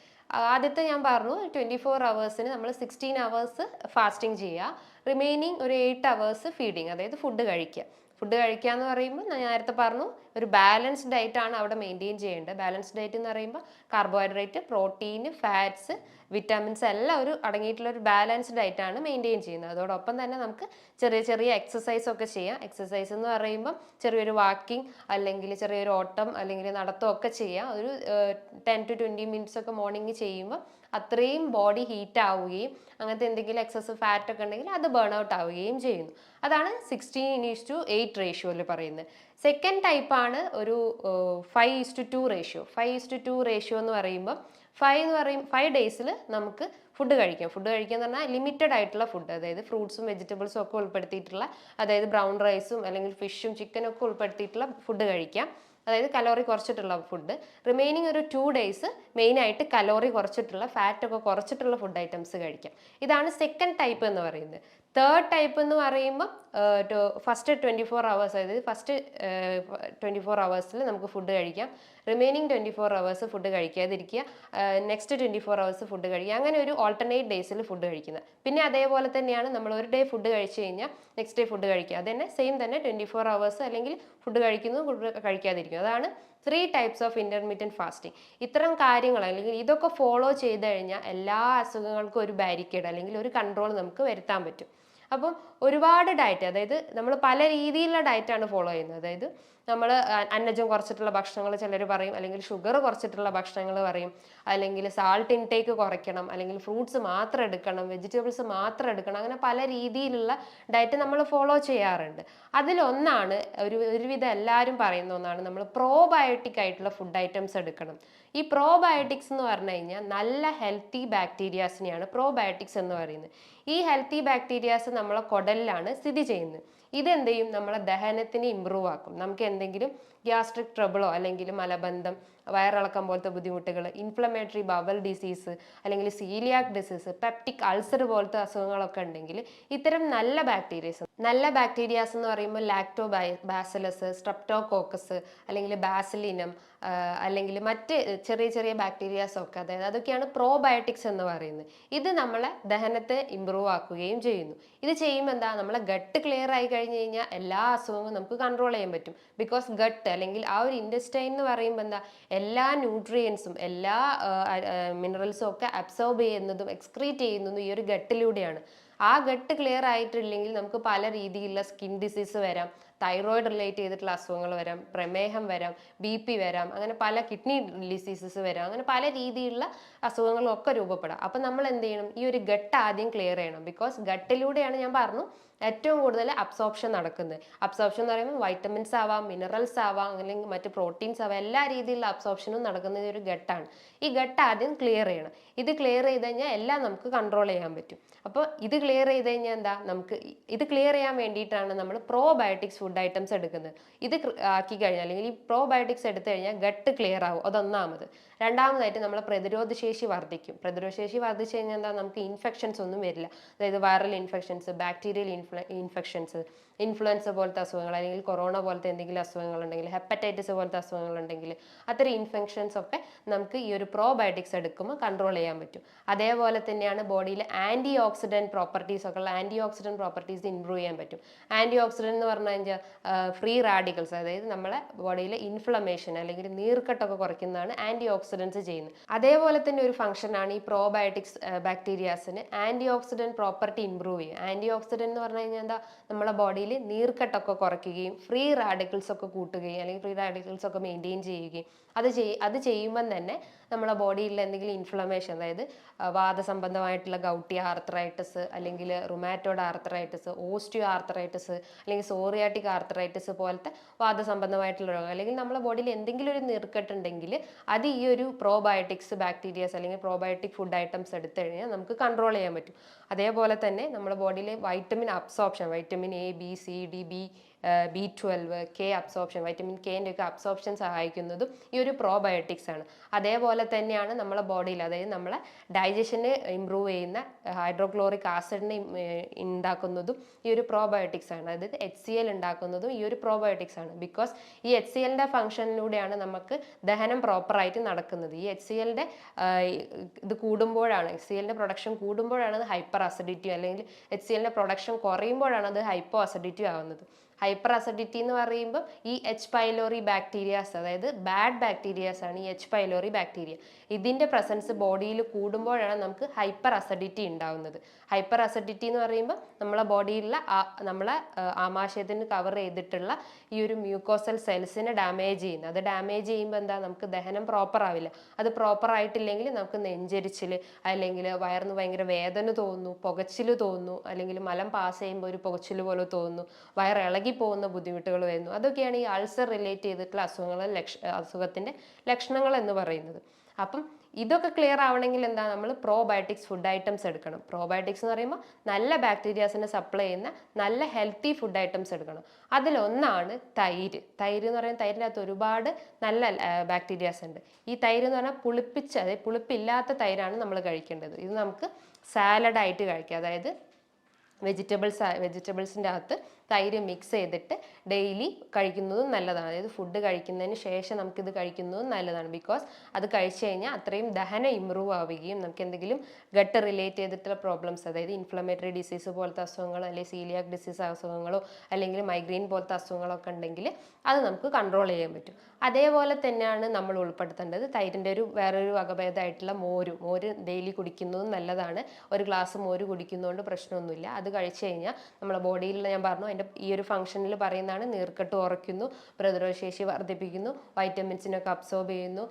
ആദ്യത്തെ ഞാൻ പറഞ്ഞു 24 ഹവേഴ്സിന് നമ്മൾ 16 ഹവേഴ്സ് ഫാസ്റ്റിംഗ് ചെയ്യുക, റിമൈനിങ് ഒരു 8 ഹവേഴ്സ് ഫീഡിങ്, അതായത് ഫുഡ് കഴിക്കുക എന്ന് പറയുമ്പോൾ ഞാൻ നേരത്തെ പറഞ്ഞു ഒരു ബാലൻസ്ഡ് ഡയറ്റ് ആണ് അവിടെ മെയിൻറ്റെയിൻ ചെയ്യേണ്ടത്. ബാലൻസ്ഡ് ഡയറ്റ് എന്ന് പറയുമ്പോൾ കാർബോഹൈഡ്രേറ്റ്, പ്രോട്ടീൻ, ഫാറ്റ്സ്, വിറ്റാമിൻസ് എല്ലാം അടങ്ങിയിട്ടുള്ള ഒരു ബാലൻസ്ഡ് ഡയറ്റ് ആണ് മെയിൻറ്റെയിൻ ചെയ്യുന്നത്. അതോടൊപ്പം തന്നെ നമുക്ക് ചെറിയ എക്സസൈസ് ഒക്കെ ചെയ്യാം. എക്സസൈസ് എന്ന് പറയുമ്പോൾ ചെറിയൊരു വാക്കിംഗ്, അല്ലെങ്കിൽ ചെറിയൊരു ഓട്ടം, അല്ലെങ്കിൽ നടത്തം ഒക്കെ ചെയ്യാം. ഒരു 10 to 20 മിനിറ്റ്സ് ഒക്കെ മോർണിംഗ് ചെയ്യുമ്പോൾ അത്രയും ബോഡി ഹീറ്റ് ആവുകയും അങ്ങനത്തെ എന്തെങ്കിലും എക്സസ് ഫാറ്റ് ഒക്കെ ഉണ്ടെങ്കിൽ അത് ബേൺ ഔട്ട് ആവുകയും ചെയ്യുന്നു. അതാണ് 16:8 റേഷ്യോയിൽ പറയുന്നത്. സെക്കൻഡ് ടൈപ്പാണ് ഒരു 5:2 റേഷ്യോ. 5:2 റേഷ്യോ എന്ന് പറയുമ്പോൾ 5 ഡേയ്സിൽ നമുക്ക് ഫുഡ് കഴിക്കാം എന്ന് പറഞ്ഞാൽ ലിമിറ്റഡ് ആയിട്ടുള്ള ഫുഡ്, അതായത് ഫ്രൂട്ട്സും വെജിറ്റബിൾസും ഒക്കെ ഉൾപ്പെടുത്തിയിട്ടുള്ള, അതായത് ബ്രൗൺ റൈസും അല്ലെങ്കിൽ ഫിഷും ചിക്കനും ഒക്കെ ഉൾപ്പെടുത്തിയിട്ടുള്ള ഫുഡ് കഴിക്കാം, അതായത് കലോറി കുറച്ചിട്ടുള്ള ഫുഡ്. റിമൈനിങ് ഒരു 2 ഡേയ്സ് മെയിനായിട്ട് കലോറി കുറച്ചിട്ടുള്ള, ഫാറ്റ് ഒക്കെ കുറച്ചിട്ടുള്ള ഫുഡ് ഐറ്റംസ് കഴിക്കാം. ഇതാണ് സെക്കൻഡ് ടൈപ്പ് എന്ന് പറയുന്നത്. തേർഡ് ടൈപ്പ് എന്ന് പറയുമ്പോൾ ഫസ്റ്റ് 24 hours, അതായത് ഫസ്റ്റ് 24 hours നമുക്ക് ഫുഡ് കഴിക്കാം, റിമൈനിങ് 24 hours ഫുഡ് കഴിക്കാതിരിക്കുക, നെക്സ്റ്റ് 24 hours ഫുഡ് കഴിക്കുക, അങ്ങനെ ഒരു ഓൾട്ടർനേറ്റ് ഡേയ്സിൽ ഫുഡ് കഴിക്കുന്നത്. പിന്നെ അതേപോലെ തന്നെയാണ് നമ്മൾ ഒരു ഡേ ഫുഡ് കഴിച്ചു കഴിഞ്ഞാൽ നെക്സ്റ്റ് ഡേ ഫുഡ് കഴിക്കുക, അത് തന്നെ സെയിം തന്നെ 24 hours അല്ലെങ്കിൽ ഫുഡ് കഴിക്കുന്നു, ഫുഡ് കഴിക്കാതിരിക്കുന്നു. അതാണ് 3 types ഓഫ് ഇന്റർമീഡിയറ്റ് ഫാസ്റ്റിംഗ്. ഇത്തരം കാര്യങ്ങൾ അല്ലെങ്കിൽ ഇതൊക്കെ ഫോളോ ചെയ്ത് കഴിഞ്ഞാൽ എല്ലാ അസുഖങ്ങൾക്കും ഒരു ബാരിക്കേഡ് അല്ലെങ്കിൽ ഒരു കൺട്രോൾ നമുക്ക് വരുത്താൻ പറ്റും. അപ്പം ഒരുപാട് ഡയറ്റ്, അതായത് നമ്മൾ പല രീതിയിലുള്ള ഡയറ്റാണ് ഫോളോ ചെയ്യുന്നത്. അതായത് നമ്മൾ അന്നജം കുറച്ചിട്ടുള്ള ഭക്ഷണങ്ങൾ ചിലർ പറയും, അല്ലെങ്കിൽ ഷുഗർ കുറച്ചിട്ടുള്ള ഭക്ഷണങ്ങൾ പറയും, അല്ലെങ്കിൽ സാൾട്ട് ഇൻടേക്ക് കുറയ്ക്കണം, അല്ലെങ്കിൽ ഫ്രൂട്ട്സ് മാത്രം എടുക്കണം, വെജിറ്റബിൾസ് മാത്രം എടുക്കണം, അങ്ങനെ പല രീതിയിലുള്ള ഡയറ്റ് നമ്മൾ ഫോളോ ചെയ്യാറുണ്ട്. അതിലൊന്നാണ് ഒരുവിധം എല്ലാവരും പറയുന്ന ഒന്നാണ് നമ്മൾ പ്രോബയോട്ടിക് ആയിട്ടുള്ള ഫുഡ് ഐറ്റംസ് എടുക്കണം. ഈ പ്രോബയോട്ടിക്സ് എന്ന് പറഞ്ഞു കഴിഞ്ഞാൽ നല്ല ഹെൽത്തി ബാക്ടീരിയാസിനെയാണ് പ്രോബയോട്ടിക്സ് എന്ന് പറയുന്നത്. ഈ ഹെൽത്തി ബാക്ടീരിയാസ് നമ്മളെ കുടലിലാണ് സ്ഥിതി ചെയ്യുന്നത്. ഇതെന്ത് ചെയ്യും? നമ്മളെ ദഹനത്തിന് ഇമ്പ്രൂവ് ആക്കും. നമുക്ക് എന്തെങ്കിലും ഗ്യാസ്ട്രിക് ട്രബിളോ അല്ലെങ്കിൽ മലബന്ധം, വയറിളക്കം പോലത്തെ ബുദ്ധിമുട്ടുകൾ, ഇൻഫ്ലമേറ്ററി ബവൽ ഡിസീസ് അല്ലെങ്കിൽ സീലിയാക് ഡിസീസ്, പെപ്റ്റിക് അൾസർ പോലത്തെ അസുഖങ്ങളൊക്കെ ഉണ്ടെങ്കിൽ ഇത്തരം നല്ല ബാക്ടീരിയാസ് എന്ന് പറയുമ്പോൾ ലാക്ടോ ബാസിലസ്, സ്ട്രെപ്റ്റോകോക്കസ് അല്ലെങ്കിൽ ബാസിലിനം, അല്ലെങ്കിൽ മറ്റ് ചെറിയ ചെറിയ ബാക്ടീരിയാസ് ഒക്കെ, അതായത് അതൊക്കെയാണ് പ്രോബയോട്ടിക്സ് എന്ന് പറയുന്നത്. ഇത് നമ്മളെ ദഹനത്തെ ഇമ്പ്രൂവ് ആക്കുകയും ചെയ്യുന്നു. ഇത് ചെയ്യുമ്പോൾ എന്താ, നമ്മളെ ഗട്ട് ക്ലിയർ ആയി കഴിഞ്ഞ് കഴിഞ്ഞാൽ എല്ലാ അസുഖങ്ങളും നമുക്ക് കൺട്രോൾ ചെയ്യാൻ പറ്റും. ബിക്കോസ് ഗട്ട് അല്ലെങ്കിൽ ആ ഒരു ഇൻറ്റസ്റ്റൈൻ എന്ന് പറയുമ്പോൾ എന്താ, എല്ലാ ന്യൂട്രിയൻസും എല്ലാ മിനറൽസും ഒക്കെ അബ്സോർബ് ചെയ്യുന്നതും എക്സ്ക്രീറ്റ് ചെയ്യുന്നതും ഈ ഒരു ഗട്ടിലൂടെയാണ്. ആ ഗട്ട് ക്ലിയർ ആയിട്ടില്ലെങ്കിൽ നമുക്ക് പല രീതിയിലുള്ള സ്കിൻ ഡിസീസ് വരാം, തൈറോയിഡ് റിലേറ്റ് ചെയ്തിട്ടുള്ള അസുഖങ്ങൾ വരാം, പ്രമേഹം വരാം, BP വരാം, അങ്ങനെ പല കിഡ്നി ഡിസീസസ് വരാം, അങ്ങനെ പല രീതിയിലുള്ള അസുഖങ്ങളും ഒക്കെ രൂപപ്പെടാം. അപ്പം നമ്മൾ എന്ത് ചെയ്യണം? ഈ ഒരു ഗട്ട് ആദ്യം ക്ലിയർ ചെയ്യണം. ബിക്കോസ് ഗട്ടിലൂടെയാണ്, ഞാൻ പറഞ്ഞു, ഏറ്റവും കൂടുതൽ അബ്സോർപ്ഷൻ നടക്കുന്നത്. അബ്സോർപ്ഷൻ എന്ന് പറയുമ്പോൾ വൈറ്റമിൻസ് ആവാം, മിനറൽസ് ആവാം, അല്ലെങ്കിൽ മറ്റ് പ്രോട്ടീൻസ് ആവാം, എല്ലാ രീതിയിലുള്ള അബ്സോർപ്ഷനും നടക്കുന്നത് ഒരു ഗട്ടാണ്. ഈ ഗട്ട് ആദ്യം ക്ലിയർ ചെയ്യണം. ഇത് ക്ലിയർ ചെയ്ത് കഴിഞ്ഞാൽ എല്ലാം നമുക്ക് കൺട്രോൾ ചെയ്യാൻ പറ്റും. അപ്പോൾ ഇത് ക്ലിയർ ചെയ്ത് കഴിഞ്ഞാൽ എന്താ, നമുക്ക് ഇത് ക്ലിയർ ചെയ്യാൻ വേണ്ടിയിട്ടാണ് നമ്മൾ പ്രോബയോട്ടിക്സ് ഫുഡ് ഐറ്റംസ് എടുക്കുന്നത്. ഇത് ആക്കി കഴിഞ്ഞാൽ അല്ലെങ്കിൽ ഈ പ്രോബയോട്ടിക്സ് എടുത്തു കഴിഞ്ഞാൽ ഗട്ട് ക്ലിയർ ആവും. അതൊന്നാമത്. രണ്ടാമതായിട്ട് നമ്മളെ പ്രതിരോധശേഷി വർദ്ധിക്കും. പ്രതിരോധശേഷി വർദ്ധിച്ചു കഴിഞ്ഞാൽ എന്താ, നമുക്ക് ഇൻഫെക്ഷൻസ് ഒന്നും വരില്ല. അതായത് viral infections, bacterial infections, influenza പോലത്തെ അസുഖങ്ങൾ, അല്ലെങ്കിൽ കൊറോണ പോലത്തെ എന്തെങ്കിലും അസുഖങ്ങൾ ഉണ്ടെങ്കിൽ, ഹെപ്പറ്റൈറ്റിസ് പോലത്തെ അസുഖങ്ങൾ ഉണ്ടെങ്കിൽ, അത്തരം ഇൻഫെക്ഷൻസ് ഒക്കെ നമുക്ക് ഈ ഒരു പ്രോബയോട്ടിക്സ് എടുക്കുമ്പോൾ കൺട്രോൾ ചെയ്യാൻ പറ്റും. അതേപോലെ തന്നെയാണ് ബോഡിയിൽ ആൻറ്റി ഓക്സിഡൻറ്റ് പ്രോപ്പർട്ടീസ് ഒക്കെ ഉള്ള ആൻറ്റി ഓക്സിഡൻറ്റ് പ്രോപ്പർട്ടീസ് ഇംപ്രൂവ് ചെയ്യാൻ പറ്റും. ആൻറ്റി ഓക്സിഡൻറ്റ് എന്ന് പറഞ്ഞു കഴിഞ്ഞാൽ ഫ്രീ റാഡിക്കൽസ്, അതായത് നമ്മളെ ബോഡിയിലെ ഇൻഫ്ലമേഷൻ അല്ലെങ്കിൽ നീർക്കെട്ടൊക്കെ കുറയ്ക്കുന്നതാണ് ആൻറ്റി ഓക്സിഡൻസ് ചെയ്യുന്നത്. അതേപോലെ തന്നെ ഒരു ഫംഗ്ഷനാണ് ഈ പ്രോബയോട്ടിക്സ് ബാക്ടീരിയാസിന് ആൻറ്റി ഓക്സിഡൻറ്റ് പ്രോപ്പർട്ടി ഇംപ്രൂവ് ചെയ്യുക. ആൻറ്റി ഓക്സിഡൻറ്റ് എന്ന് പറഞ്ഞു കഴിഞ്ഞാൽ എന്താ, നമ്മളെ ബോഡിയിൽ നീർക്കെട്ടൊക്കെ കുറയ്ക്കുകയും ഫ്രീ റാഡിക്കൽസ് ഒക്കെ കൂട്ടുകയും അല്ലെങ്കിൽ ഫ്രീ റാഡിക്കൽസ് ഒക്കെ മെയിൻറ്റെയിൻ ചെയ്യുകയും അത് ചെയ്യുമ്പം തന്നെ നമ്മുടെ ബോഡിയിൽ എന്തെങ്കിലും ഇൻഫ്ലമേഷൻ, അതായത് വാദസംബന്ധമായിട്ടുള്ള ഗൗട്ടി ആർത്രൈറ്റിസ് അല്ലെങ്കിൽ റുമാറ്റോഡ് ആർത്രൈറ്റിസ്, ഓസ്റ്റിയോ ആർത്രൈറ്റിസ് അല്ലെങ്കിൽ സോറിയാറ്റിക് ആർത്രൈറ്റിസ് പോലത്തെ വാദസംബന്ധമായിട്ടുള്ള രോഗം, അല്ലെങ്കിൽ നമ്മുടെ ബോഡിയിൽ എന്തെങ്കിലും ഒരു നീർക്കെട്ടുണ്ടെങ്കിൽ അത് ഈ ഒരു പ്രോബയോട്ടിക്സ് ബാക്ടീരിയാസ് അല്ലെങ്കിൽ പ്രോബയോട്ടിക് ഫുഡ് ഐറ്റംസ് എടുത്തു കഴിഞ്ഞാൽ നമുക്ക് കൺട്രോൾ ചെയ്യാൻ പറ്റും. അതേപോലെ തന്നെ നമ്മുടെ ബോഡിയിലെ vitamin absorption, vitamin A, B, C, D, B12, K absorption, vitamin കെൻ്റെ ഒക്കെ അബ്സോർപ്ഷൻ സഹായിക്കുന്നതും ഈ ഒരു പ്രോബയോട്ടിക്സ് ആണ്. അതേപോലെ തന്നെയാണ് നമ്മളെ ബോഡിയിൽ, അതായത് നമ്മളെ ഡൈജഷനെ ഇമ്പ്രൂവ് ചെയ്യുന്ന ഹൈഡ്രോക്ലോറിക് ആസിഡിനെ ഉണ്ടാക്കുന്നതും ഈ ഒരു പ്രോബയോട്ടിക്സ് ആണ്. അതായത് HCl ഉണ്ടാക്കുന്നതും ഈ ഒരു പ്രോബയോട്ടിക്സ് ആണ്. ബിക്കോസ് ഈ HClൻ്റെ ഫംഗ്ഷനിലൂടെയാണ് നമുക്ക് ദഹനം പ്രോപ്പറായിട്ട് നടക്കുന്നത്. ഈ HClൻ്റെ ഇത് കൂടുമ്പോഴാണ്, HClൻ്റെ പ്രൊഡക്ഷൻ കൂടുമ്പോഴാണ് അത് ഹൈപ്പർ അസിഡിറ്റി, അല്ലെങ്കിൽ HClൻ്റെ പ്രൊഡക്ഷൻ കുറയുമ്പോഴാണ് അത് ഹൈപ്പോ അസിഡിറ്റി ആവുന്നത്. ഹൈപ്പർ അസിഡിറ്റി എന്ന് പറയുമ്പോൾ ഈ H. പൈലോറി ബാക്ടീരിയാസ്, അതായത് ബാഡ് ബാക്ടീരിയാസ് ആണ് ഈ H. Pylori bacteria. ഇതിൻ്റെ പ്രസൻസ് ബോഡിയിൽ കൂടുമ്പോഴാണ് നമുക്ക് ഹൈപ്പർ അസിഡിറ്റി ഉണ്ടാവുന്നത്. ഹൈപ്പർ അസിഡിറ്റി എന്ന് പറയുമ്പോൾ നമ്മളെ ബോഡിയിലുള്ള നമ്മളെ ആമാശയത്തിന് കവർ ചെയ്തിട്ടുള്ള ഈ ഒരു മ്യൂക്കോസൽ സെൽസിനെ ഡാമേജ് ചെയ്യുന്നത്. അത് ഡാമേജ് ചെയ്യുമ്പോൾ എന്താ, നമുക്ക് ദഹനം പ്രോപ്പർ ആവില്ല. അത് പ്രോപ്പർ ആയിട്ടില്ലെങ്കിൽ നമുക്ക് നെഞ്ചരിച്ചിൽ, അല്ലെങ്കിൽ വയറിന് ഭയങ്കര വേദന തോന്നുന്നു, പുകച്ചിൽ തോന്നുന്നു, അല്ലെങ്കിൽ മലം പാസ് ചെയ്യുമ്പോൾ ഒരു പുകച്ചിൽ പോലെ തോന്നുന്നു, വയറിളകി പോകുന്ന ബുദ്ധിമുട്ടുകൾ വരുന്നു. അതൊക്കെയാണ് ഈ അൾസർ റിലേറ്റ് ചെയ്തിട്ടുള്ള അസുഖത്തിൻ്റെ ലക്ഷണങ്ങൾ എന്ന് പറയുന്നത്. അപ്പം ഇതൊക്കെ ക്ലിയർ ആവണമെങ്കിൽ എന്താ, നമ്മൾ പ്രോബയോട്ടിക്സ് ഫുഡ് ഐറ്റംസ് എടുക്കണം. പ്രോബയോട്ടിക്സ് എന്ന് പറയുമ്പോൾ നല്ല ബാക്ടീരിയാസിനെ സപ്ലൈ ചെയ്യുന്ന നല്ല ഹെൽത്തി ഫുഡ് ഐറ്റംസ് എടുക്കണം. അതിലൊന്നാണ് തൈര്. തൈര് എന്ന് പറയുമ്പോൾ തൈരിനകത്ത് ഒരുപാട് നല്ല ബാക്ടീരിയാസ് ഉണ്ട്. ഈ തൈര് എന്ന് പറഞ്ഞാൽ അതായത് പുളിപ്പില്ലാത്ത തൈരാണ് നമ്മൾ കഴിക്കേണ്ടത്. ഇത് നമുക്ക് സാലഡായിട്ട് കഴിക്കാം. അതായത് വെജിറ്റബിൾസിൻ്റെ അകത്ത് തൈര് മിക്സ് ചെയ്തിട്ട് ഡെയിലി കഴിക്കുന്നതും നല്ലതാണ്. അതായത് ഫുഡ് കഴിക്കുന്നതിന് ശേഷം നമുക്കിത് കഴിക്കുന്നതും നല്ലതാണ്. ബിക്കോസ് അത് കഴിച്ചു കഴിഞ്ഞാൽ അത്രയും ദഹനം ഇമ്പ്രൂവ് ആവുകയും നമുക്ക് എന്തെങ്കിലും ഗട്ട് റിലേറ്റ് ചെയ്തിട്ടുള്ള പ്രോബ്ലംസ്, അതായത് ഇൻഫ്ലമേറ്ററി ഡിസീസ് പോലത്തെ അസുഖങ്ങളോ അല്ലെങ്കിൽ സീലിയാക് ഡിസീസ് അസുഖങ്ങളോ അല്ലെങ്കിൽ മൈഗ്രെയിൻ പോലത്തെ അസുഖങ്ങളൊക്കെ ഉണ്ടെങ്കിൽ അത് നമുക്ക് കൺട്രോൾ ചെയ്യാൻ പറ്റും. അതേപോലെ തന്നെയാണ് നമ്മൾ ഉൾപ്പെടുത്തേണ്ടത് തൈരിൻ്റെ വേറൊരു വകഭേദമായിട്ടുള്ള മോര് ഡെയിലി കുടിക്കുന്നതും നല്ലതാണ്. ഒരു ഗ്ലാസ് മോര് കുടിക്കുന്നതുകൊണ്ട് പ്രശ്നമൊന്നുമില്ല. അത് കഴിച്ചു കഴിഞ്ഞാൽ നമ്മുടെ ബോഡിയിലുള്ള, ഞാൻ പറഞ്ഞു അതിൻ്റെ ഈ ഒരു ഫംഗ്ഷനിൽ പറയുന്നതാണ്, നീർക്കെട്ട് കുറയ്ക്കുന്നു, പ്രതിരോധശേഷി വർദ്ധിപ്പിക്കുന്നു, വൈറ്റമിൻസിനൊക്കെ അബ്സോർബ് ചെയ്യുന്നു,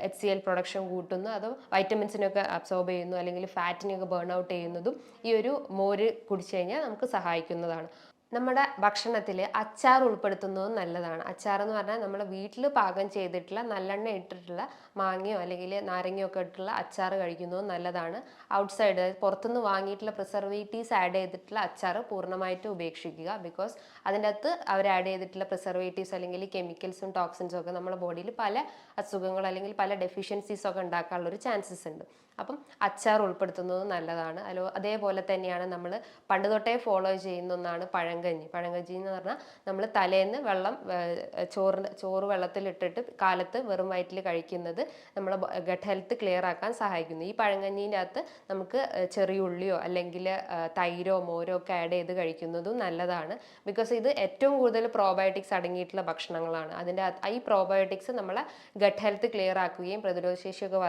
HCl പ്രൊഡക്ഷൻ കൂട്ടുന്നു, അതോ വൈറ്റമിൻസിനൊക്കെ അബ്സോർബ് ചെയ്യുന്നു, അല്ലെങ്കിൽ ഫാറ്റിനെയൊക്കെ ബേൺ ഔട്ട് ചെയ്യുന്നതും ഈ ഒരു മോര് കുടിച്ചു കഴിഞ്ഞാൽ നമുക്ക് സഹായിക്കുന്നതാണ്. നമ്മുടെ ഭക്ഷണത്തിൽ അച്ചാർ ഉൾപ്പെടുത്തുന്നതും നല്ലതാണ്. അച്ചാർ എന്ന് പറഞ്ഞാൽ നമ്മുടെ വീട്ടിൽ പാകം ചെയ്തിട്ടുള്ള നല്ലെണ്ണ ഇട്ടിട്ടുള്ള മാങ്ങയോ അല്ലെങ്കിൽ നാരങ്ങയോ ഒക്കെ ഇട്ടിട്ടുള്ള അച്ചാർ കഴിക്കുന്നതും നല്ലതാണ്. ഔട്ട്സൈഡ്, അതായത് പുറത്തുനിന്ന് വാങ്ങിയിട്ടുള്ള പ്രിസർവേറ്റീവ്സ് ആഡ് ചെയ്തിട്ടുള്ള അച്ചാർ പൂർണ്ണമായിട്ടും ഉപേക്ഷിക്കുക. ബിക്കോസ് അതിൻ്റെ അകത്ത് അവർ ആഡ് ചെയ്തിട്ടുള്ള പ്രിസർവേറ്റീവ്സ് അല്ലെങ്കിൽ കെമിക്കൽസും ടോക്സിൻസും ഒക്കെ നമ്മുടെ ബോഡിയിൽ പല അസുഖങ്ങൾ അല്ലെങ്കിൽ പല ഡെഫിഷ്യൻസീസ് ഒക്കെ ഉണ്ടാക്കാനുള്ളൊരു ചാൻസസ് ഉണ്ട്. അപ്പം അച്ചാർ ഉൾപ്പെടുത്തുന്നത് നല്ലതാണ്. അതേപോലെ തന്നെയാണ് നമ്മൾ പണ്ട് തൊട്ടേ ഫോളോ ചെയ്യുന്ന ഒന്നാണ് പഴങ്കഞ്ഞി. പഴങ്കഞ്ഞി എന്ന് പറഞ്ഞാൽ നമ്മൾ തലേന്ന് ചോറ് വെള്ളത്തിലിട്ടിട്ട് കാലത്ത് വെറും വയറ്റിൽ കഴിക്കുന്നത് നമ്മളെ ഗട്ട് ഹെൽത്ത് ക്ലിയർ ആക്കാൻ സഹായിക്കുന്നു. ഈ പഴങ്കഞ്ഞീൻ്റെ അകത്ത് നമുക്ക് ചെറിയ ഉള്ളിയോ അല്ലെങ്കിൽ തൈരോ മോരോ ഒക്കെ ആഡ് ചെയ്ത് കഴിക്കുന്നതും നല്ലതാണ്. ബിക്കോസ് ഇത് ഏറ്റവും കൂടുതൽ പ്രോബയോട്ടിക്സ് അടങ്ങിയിട്ടുള്ള ഭക്ഷണങ്ങളാണ്. അതിൻ്റെ ഈ പ്രോബയോട്ടിക്സ് നമ്മളെ ഗട്ട് ഹെൽത്ത് ക്ലിയർ ആക്കുകയും പ്രതിരോധശേഷിയൊക്കെ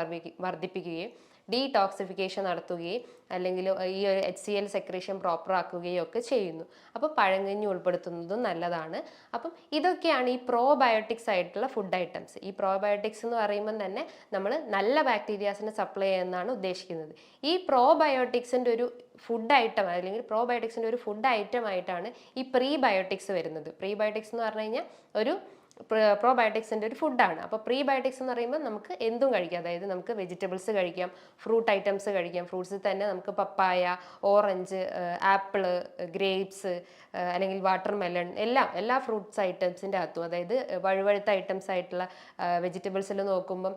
വർദ്ധിപ്പിക്കുകയും ഡീടോക്സിഫിക്കേഷൻ നടത്തുകയും അല്ലെങ്കിൽ ഈ ഒരു HCl സെക്രീഷൻ പ്രോപ്പർ ആക്കുകയും ഒക്കെ ചെയ്യുന്നു. അപ്പോൾ പഴങ്കഞ്ഞി ഉൾപ്പെടുത്തുന്നതും നല്ലതാണ്. അപ്പം ഇതൊക്കെയാണ് ഈ പ്രോബയോട്ടിക്സ് ആയിട്ടുള്ള ഫുഡ് ഐറ്റംസ്. ഈ പ്രോബയോട്ടിക്സ് എന്ന് പറയുമ്പോൾ തന്നെ നമ്മൾ നല്ല ബാക്ടീരിയാസിനെ സപ്ലൈ ചെയ്യുന്നതാണ് ഉദ്ദേശിക്കുന്നത്. ഈ പ്രോബയോട്ടിക്സിൻ്റെ ഒരു ഫുഡ് ഐറ്റം അല്ലെങ്കിൽ പ്രോബയോട്ടിക്സിൻ്റെ ഒരു ഫുഡ് ഐറ്റം ആയിട്ടാണ് ഈ പ്രീബയോട്ടിക്സ് വരുന്നത്. പ്രീബയോട്ടിക്സ് എന്ന് പറഞ്ഞു കഴിഞ്ഞാൽ ഒരു പ്രോബയോട്ടിക്സിൻ്റെ ഒരു ഫുഡാണ്. അപ്പോൾ പ്രീബയോട്ടിക്സ് എന്ന് പറയുമ്പോൾ നമുക്ക് എന്തും കഴിക്കാം. അതായത് നമുക്ക് വെജിറ്റബിൾസ് കഴിക്കാം, ഫ്രൂട്ട് ഐറ്റംസ് കഴിക്കാം. ഫ്രൂട്ട്സിൽ തന്നെ നമുക്ക് പപ്പായ, ഓറഞ്ച്, ആപ്പിള്, ഗ്രേപ്സ് അല്ലെങ്കിൽ വാട്ടർ മെലൺ, എല്ലാ ഫ്രൂട്ട്സ് ഐറ്റംസിൻ്റെ അകത്തും, അതായത് വഴുവഴുത്ത ഐറ്റംസ് ആയിട്ടുള്ള വെജിറ്റബിൾസിൽ നോക്കുമ്പം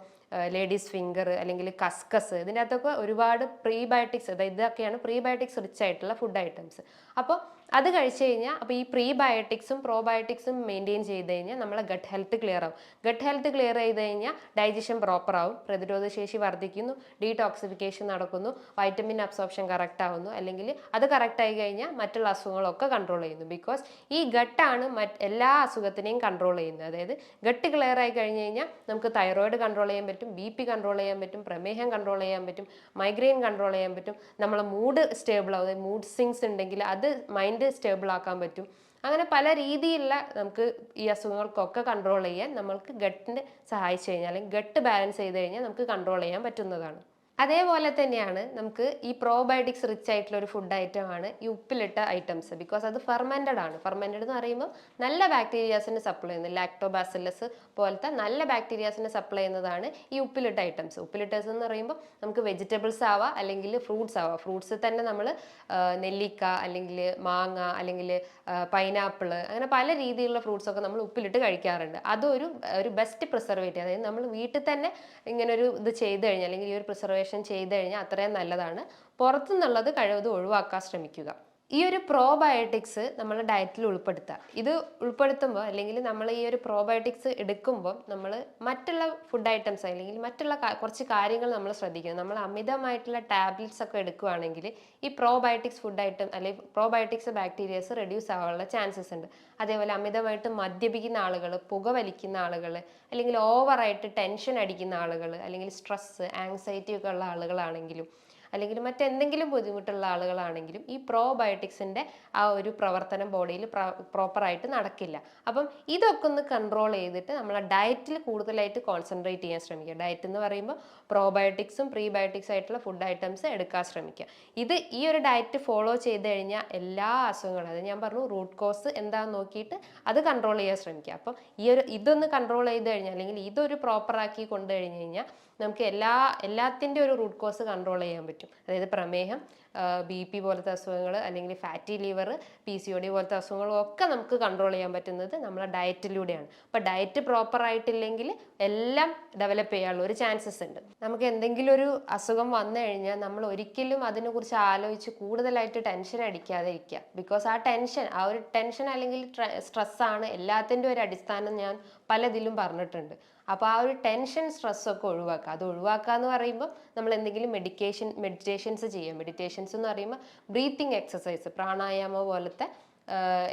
ലേഡീസ് ഫിംഗർ അല്ലെങ്കിൽ കസ്കസ്, ഇതിൻ്റെ അകത്തൊക്കെ ഒരുപാട് പ്രീബയോട്ടിക്സ്, അതായത് ഇതൊക്കെയാണ് പ്രീബയോട്ടിക്സ് റിച്ച് ആയിട്ടുള്ള ഫുഡ് ഐറ്റംസ്. അപ്പോൾ അത് കഴിച്ചു കഴിഞ്ഞാൽ അപ്പോൾ ഈ പ്രീബയോട്ടിക്സും പ്രോബയോട്ടിക്സും മെയിൻറ്റെയിൻ ചെയ്ത് കഴിഞ്ഞാൽ നമ്മളെ ഗട്ട് ഹെൽത്ത് ക്ലിയർ ആവും. ഗട്ട് ഹെൽത്ത് ക്ലിയർ ചെയ്ത് കഴിഞ്ഞാൽ ഡൈജഷൻ പ്രോപ്പർ ആവും, പ്രതിരോധ ശേഷി വർദ്ധിക്കുന്നു, ഡീടോക്സിഫിക്കേഷൻ നടക്കുന്നു, വൈറ്റമിൻ അബ്സോർപ്ഷൻ കറക്റ്റ് ആവുന്നു, അല്ലെങ്കിൽ അത് കറക്റ്റ് ആയി കഴിഞ്ഞാൽ മറ്റുള്ള അസുഖങ്ങളൊക്കെ കൺട്രോൾ ചെയ്യുന്നു. ബിക്കോസ് ഈ ഗട്ടാണ് എല്ലാ അസുഖത്തിനെയും കൺട്രോൾ ചെയ്യുന്നത്. അതായത് ഗട്ട് ക്ലിയർ ആയി കഴിഞ്ഞ് കഴിഞ്ഞാൽ നമുക്ക് തൈറോയിഡ് കൺട്രോൾ ചെയ്യാൻ പറ്റും, BP കൺട്രോൾ ചെയ്യാൻ പറ്റും, പ്രമേഹം കൺട്രോൾ ചെയ്യാൻ പറ്റും, മൈഗ്രെയിൻ കൺട്രോൾ ചെയ്യാൻ പറ്റും, നമ്മളെ മൂഡ് സ്റ്റേബിൾ ആവും, അതായത് മൂഡ് സ്വിങ്സ് ഉണ്ടെങ്കിൽ അത് മൈൻഡ് സ്റ്റേബിൾ ആക്കാൻ പറ്റും. അങ്ങനെ പല രീതിയിലുള്ള നമുക്ക് ഈ അസുഖങ്ങൾക്കൊക്കെ കൺട്രോൾ ചെയ്യാൻ നമ്മൾക്ക് ഗട്ടിന് സഹായിച്ചു കഴിഞ്ഞാൽ അല്ലെങ്കിൽ ഗട്ട് ബാലൻസ് ചെയ്ത് കഴിഞ്ഞാൽ നമുക്ക് കൺട്രോൾ ചെയ്യാൻ പറ്റുന്നതാണ്. അതേപോലെ തന്നെയാണ് നമുക്ക് ഈ പ്രോബയോട്ടിക്സ് റിച്ച് ആയിട്ടുള്ള ഒരു ഫുഡ് ഐറ്റമാണ് ഈ ഉപ്പിലിട്ട ഐറ്റംസ്. ബിക്കോസ് അത് ഫെർമെൻറ്റഡ് ആണ്. ഫെർമെൻറ്റഡ് എന്ന് പറയുമ്പോൾ നല്ല ബാക്ടീരിയാസിനെ സപ്ലൈ ചെയ്യുന്നത്, ലാക്ടോബാസിലസ് പോലത്തെ നല്ല ബാക്ടീരിയാസിനെ സപ്ലൈ ചെയ്യുന്നതാണ് ഈ ഉപ്പിലിട്ട ഐറ്റംസ്. ഉപ്പിലിട്ടേഴ്സ് എന്ന് പറയുമ്പോൾ നമുക്ക് വെജിറ്റബിൾസ് ആവാം അല്ലെങ്കിൽ ഫ്രൂട്ട്സ് ആവാം. ഫ്രൂട്ട്സ് തന്നെ നമ്മൾ നെല്ലിക്ക അല്ലെങ്കിൽ മാങ്ങ അല്ലെങ്കിൽ പൈനാപ്പിൾ, അങ്ങനെ പല രീതിയിലുള്ള ഫ്രൂട്ട്സ് ഒക്കെ നമ്മൾ ഉപ്പിലിട്ട് കഴിക്കാറുണ്ട്. അതൊരു ബെസ്റ്റ് പ്രിസർവേറ്റീവ്. അതായത് നമ്മൾ വീട്ടിൽ തന്നെ ഇങ്ങനൊരു ഇത് ചെയ്ത് കഴിഞ്ഞാൽ അല്ലെങ്കിൽ ഈ ഒരു പ്രിസർവേഷൻ ചെയ്ത് കഴിഞ്ഞാൽ അത്രയും നല്ലതാണ്. പുറത്തുനിന്നുള്ളത് കഴിവതും ഒഴിവാക്കാൻ ശ്രമിക്കുക. ഈ ഒരു പ്രോബയോട്ടിക്സ് നമ്മൾ ഡയറ്റിൽ ഉൾപ്പെടുത്തുക. ഇത് ഉൾപ്പെടുത്തുമ്പോൾ അല്ലെങ്കിൽ നമ്മൾ ഈ ഒരു പ്രോബയോട്ടിക്സ് എടുക്കുമ്പോൾ നമ്മൾ മറ്റുള്ള ഫുഡ് ഐറ്റംസ് അല്ലെങ്കിൽ മറ്റുള്ള കുറച്ച് കാര്യങ്ങൾ നമ്മൾ ശ്രദ്ധിക്കണം. നമ്മൾ അമിതമായിട്ടുള്ള ടാബ്ലറ്റ്സ് ഒക്കെ എടുക്കുകയാണെങ്കിൽ ഈ പ്രോബയോട്ടിക്സ് ഫുഡ് ഐറ്റം അല്ലെങ്കിൽ പ്രോബയോട്ടിക്സ് ബാക്ടീരിയസ് റെഡ്യൂസ് ആവാനുള്ള ചാൻസസ് ഉണ്ട്. അതേപോലെ അമിതമായിട്ട് മദ്യപിക്കുന്ന ആളുകൾ, പുകവലിക്കുന്ന ആളുകൾ, അല്ലെങ്കിൽ ഓവറായിട്ട് ടെൻഷൻ അടിക്കുന്ന ആളുകൾ, അല്ലെങ്കിൽ സ്ട്രെസ്, ആങ്സൈറ്റി ഒക്കെ ഉള്ള ആളുകളാണെങ്കിലും അല്ലെങ്കിൽ മറ്റെന്തെങ്കിലും ബുദ്ധിമുട്ടുള്ള ആളുകളാണെങ്കിലും ഈ പ്രോബയോട്ടിക്സിൻ്റെ ആ ഒരു പ്രവർത്തനം ബോഡിയിൽ പ്രോപ്പറായിട്ട് നടക്കില്ല. അപ്പം ഇതൊക്കെ ഒന്ന് കൺട്രോൾ ചെയ്തിട്ട് നമ്മളെ ഡയറ്റിൽ കൂടുതലായിട്ട് കോൺസെൻട്രേറ്റ് ചെയ്യാൻ ശ്രമിക്കുക. ഡയറ്റ് എന്ന് പറയുമ്പോൾ പ്രോബയോട്ടിക്സും പ്രീബയോട്ടിക്സ് ആയിട്ടുള്ള ഫുഡ് ഐറ്റംസ് എടുക്കാൻ ശ്രമിക്കുക. ഈ ഒരു ഡയറ്റ് ഫോളോ ചെയ്ത് കഴിഞ്ഞാൽ എല്ലാ അസുഖങ്ങളും, അത് ഞാൻ പറഞ്ഞു റൂട്ട് കോസ് എന്താണെന്ന് നോക്കിയിട്ട് അത് കൺട്രോൾ ചെയ്യാൻ ശ്രമിക്കുക. അപ്പം ഇതൊന്ന് കൺട്രോൾ ചെയ്ത് കഴിഞ്ഞാൽ അല്ലെങ്കിൽ ഇതൊരു പ്രോപ്പറാക്കി കൊണ്ടു കഴിഞ്ഞ് കഴിഞ്ഞാൽ നമുക്ക് എല്ലാത്തിൻ്റെ ഒരു റൂട്ട് കോസ് കൺട്രോൾ ചെയ്യാൻ പറ്റും. അതായത് പ്രമേഹം, BP പോലത്തെ അസുഖങ്ങൾ, അല്ലെങ്കിൽ ഫാറ്റി ലിവർ, PCOD പോലത്തെ അസുഖങ്ങളും ഒക്കെ നമുക്ക് കൺട്രോൾ ചെയ്യാൻ പറ്റുന്നത് നമ്മളെ ഡയറ്റിലൂടെയാണ്. അപ്പോൾ ഡയറ്റ് പ്രോപ്പർ ആയിട്ടില്ലെങ്കിൽ എല്ലാം ഡെവലപ്പ് ചെയ്യാനുള്ള ഒരു ചാൻസസ് ഉണ്ട്. നമുക്ക് എന്തെങ്കിലും ഒരു അസുഖം വന്നു കഴിഞ്ഞാൽ നമ്മൾ ഒരിക്കലും അതിനെക്കുറിച്ച് ആലോചിച്ച് കൂടുതലായിട്ട് ടെൻഷൻ അടിക്കാതെ ഇരിക്കുക. ബിക്കോസ് ആ ഒരു ടെൻഷൻ അല്ലെങ്കിൽ സ്ട്രെസ്സാണ് എല്ലാത്തിൻ്റെ ഒരു അടിസ്ഥാനം. ഞാൻ പലതിലും പറഞ്ഞിട്ടുണ്ട്. അപ്പോൾ ആ ഒരു ടെൻഷൻ സ്ട്രെസ്സൊക്കെ ഒഴിവാക്കുക. അത് ഒഴിവാക്കുക എന്ന് പറയുമ്പോൾ നമ്മൾ എന്തെങ്കിലും മെഡിറ്റേഷൻസ് ചെയ്യുക. മെഡിറ്റേഷൻസ് എന്ന് പറയുമ്പോൾ ബ്രീത്തിങ് എക്സസൈസ്, പ്രാണായാമം പോലത്തെ